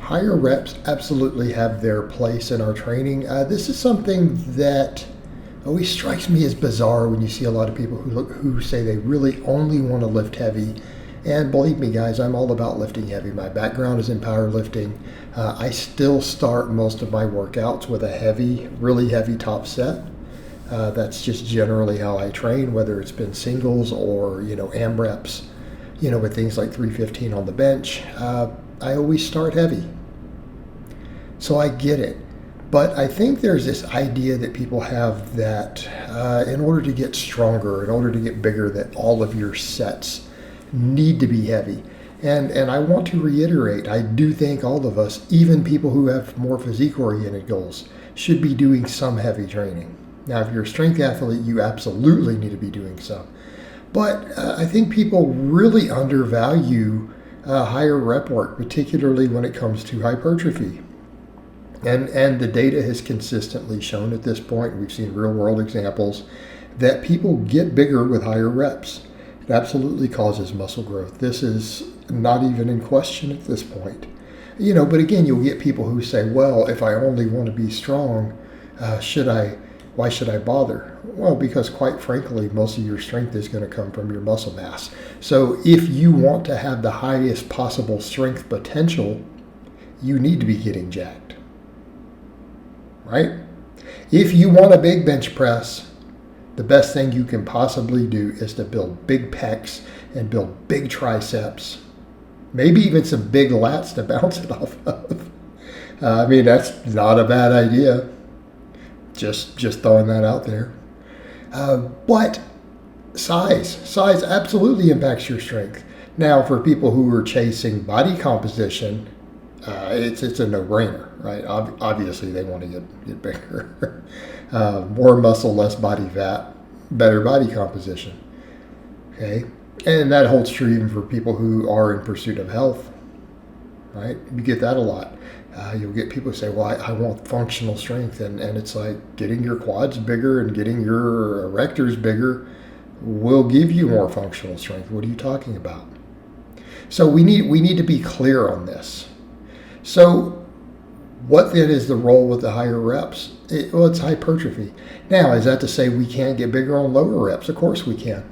higher reps absolutely have their place in our training. This is something that always strikes me as bizarre when you see a lot of people who say they really only want to lift heavy. And believe me, guys, I'm all about lifting heavy. My background is in powerlifting. I still start most of my workouts with a really heavy top set. That's just generally how I train, whether it's been singles or, AM reps, with things like 315 on the bench. I always start heavy. So I get it. But I think there's this idea that people have that in order to get stronger, in order to get bigger, that all of your sets need to be heavy. And I want to reiterate, I do think all of us, even people who have more physique-oriented goals, should be doing some heavy training. Now, if you're a strength athlete, you absolutely need to be doing some. But I think people really undervalue higher rep work, particularly when it comes to hypertrophy. And the data has consistently shown at this point, we've seen real-world examples, that people get bigger with higher reps. It absolutely causes muscle growth. This is not even in question at this point. But again, you'll get people who say, well, if I only want to be strong, why should I bother? Well, because quite frankly, most of your strength is going to come from your muscle mass. So if you want to have the highest possible strength potential, you need to be getting jacked. Right? If you want a big bench press, the best thing you can possibly do is to build big pecs and build big triceps, maybe even some big lats to bounce it off of. That's not a bad idea. Just throwing that out there. But size absolutely impacts your strength. Now, for people who are chasing body composition, it's a no-brainer, right? Obviously, they want to get bigger. More muscle, less body fat, better body composition. Okay, and that holds true even for people who are in pursuit of health, right? You get that a lot. You'll get people who say, well, I want functional strength, and it's like getting your quads bigger and getting your erectors bigger will give you more functional strength. What are you talking about? So we need to be clear on this. So what then is the role with the higher reps? It's hypertrophy. Now, is that to say we can't get bigger on lower reps? Of course we can.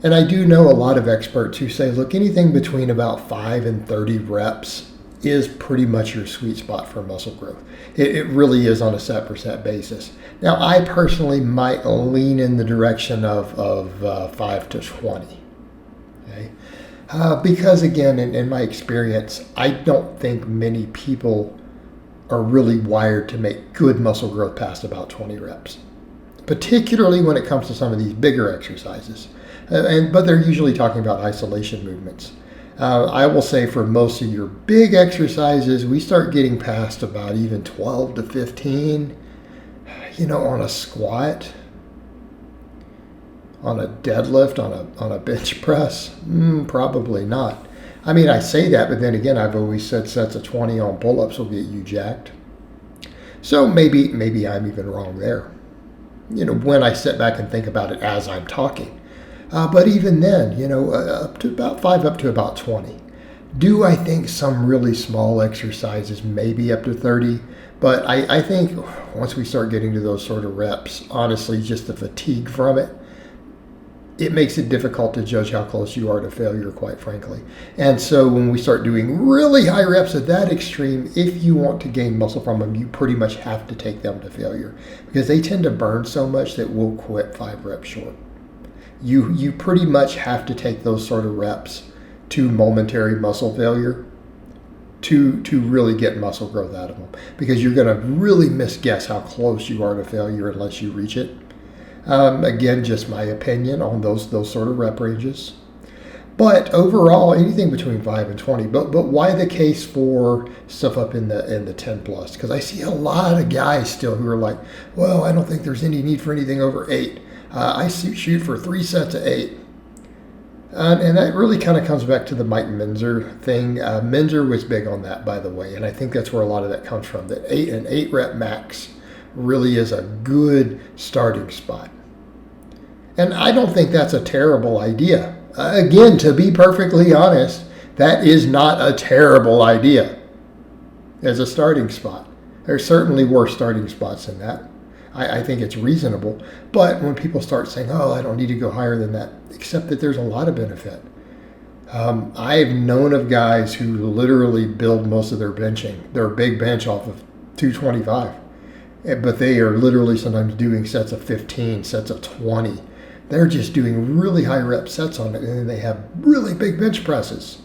And I do know a lot of experts who say, look, anything between about 5 and 30 reps is pretty much your sweet spot for muscle growth. It really is on a set per set basis. Now, I personally might lean in the direction of 5 to 20. Okay? Because again, in my experience, I don't think many people are really wired to make good muscle growth past about 20 reps, particularly when it comes to some of these bigger exercises. But they're usually talking about isolation movements. I will say for most of your big exercises, we start getting past about even 12 to 15, on a squat, on a deadlift, on a bench press, probably not. I say that, but then again, I've always said sets of 20 on pull-ups will get you jacked. So maybe I'm even wrong there, when I sit back and think about it as I'm talking. But even then, up to about 5, up to about 20. Do I think some really small exercises, maybe up to 30? But I think once we start getting to those sort of reps, honestly, just the fatigue from it makes it difficult to judge how close you are to failure, quite frankly. And so when we start doing really high reps at that extreme, if you want to gain muscle from them, you pretty much have to take them to failure because they tend to burn so much that we'll quit 5 reps short. You pretty much have to take those sort of reps to momentary muscle failure to really get muscle growth out of them, because you're going to really misguess how close you are to failure unless you reach it. Again, just my opinion on those sort of rep ranges. But overall, anything between 5 and 20. But why the case for stuff up in the 10 plus? Because I see a lot of guys still who are like, well, I don't think there's any need for anything over 8. I shoot for 3 sets of 8. And that really kind of comes back to the Mike Minzer thing. Minzer was big on that, by the way, and I think that's where a lot of that comes from, that an 8 rep max really is a good starting spot. And I don't think that's a terrible idea. Again, to be perfectly honest, that is not a terrible idea. as a starting spot. There's certainly worse starting spots than that. I think it's reasonable. But when people start saying, oh, I don't need to go higher than that, except that there's a lot of benefit. I've known of guys who literally build most of their big bench off of 225. But they are literally sometimes doing sets of 15, sets of 20. They're just doing really high rep sets on it, and then they have really big bench presses.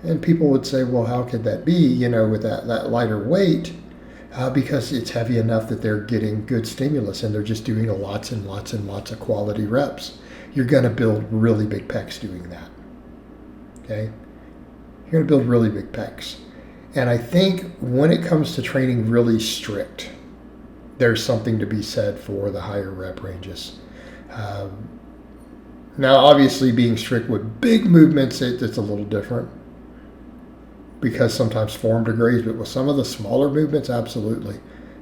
And people would say, well, how could that be, with that lighter weight? Because it's heavy enough that they're getting good stimulus, and they're just doing lots and lots and lots of quality reps. You're going to build really big pecs doing that. Okay? You're going to build really big pecs. And I think when it comes to training really strict, there's something to be said for the higher rep ranges. Now, obviously, being strict with big movements, it's a little different because sometimes form degrades, but with some of the smaller movements, absolutely.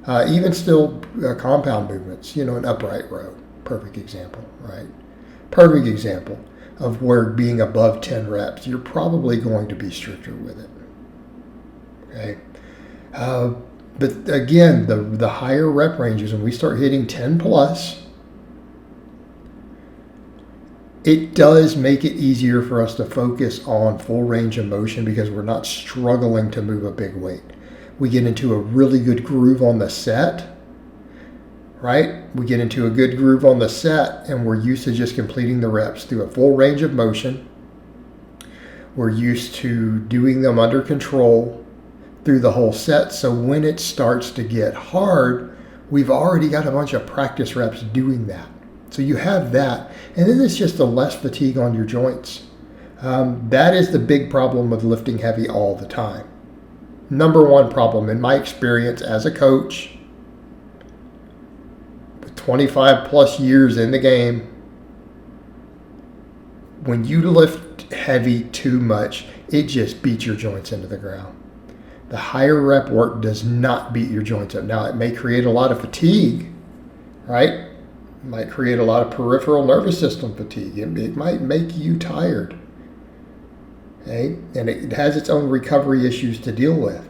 Even still, compound movements, an upright row, perfect example, right? Perfect example of where being above 10 reps, you're probably going to be stricter with it, okay? But again, the higher rep ranges, when we start hitting 10 plus, it does make it easier for us to focus on full range of motion because we're not struggling to move a big weight. We get into a really good groove on the set, right? We get into a good groove on the set, and we're used to just completing the reps through a full range of motion. We're used to doing them under control through the whole set. So when it starts to get hard, we've already got a bunch of practice reps doing that. So you have that. And then it's just a less fatigue on your joints. That is the big problem with lifting heavy all the time. Number one problem in my experience as a coach, with 25 plus years in the game, when you lift heavy too much, it just beats your joints into the ground. The higher rep work does not beat your joints up. Now, it may create a lot of fatigue, right? It might create a lot of peripheral nervous system fatigue. It might make you tired, okay? And it has its own recovery issues to deal with.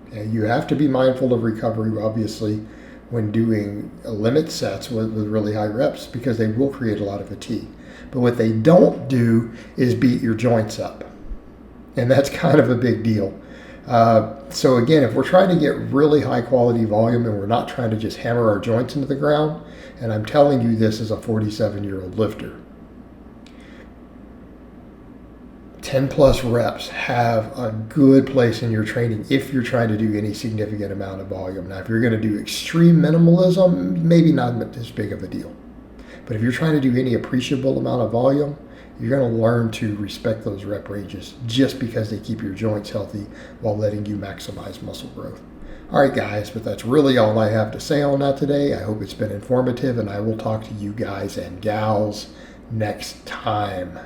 Okay? You have to be mindful of recovery, obviously, when doing limit sets with really high reps because they will create a lot of fatigue. But what they don't do is beat your joints up. And that's kind of a big deal. So again, if we're trying to get really high quality volume and we're not trying to just hammer our joints into the ground, and I'm telling you this as a 47-year-old lifter, 10 plus reps have a good place in your training if you're trying to do any significant amount of volume. Now, if you're going to do extreme minimalism, maybe not as big of a deal. But if you're trying to do any appreciable amount of volume, you're going to learn to respect those rep ranges just because they keep your joints healthy while letting you maximize muscle growth. All right, guys, but that's really all I have to say on that today. I hope it's been informative, and I will talk to you guys and gals next time.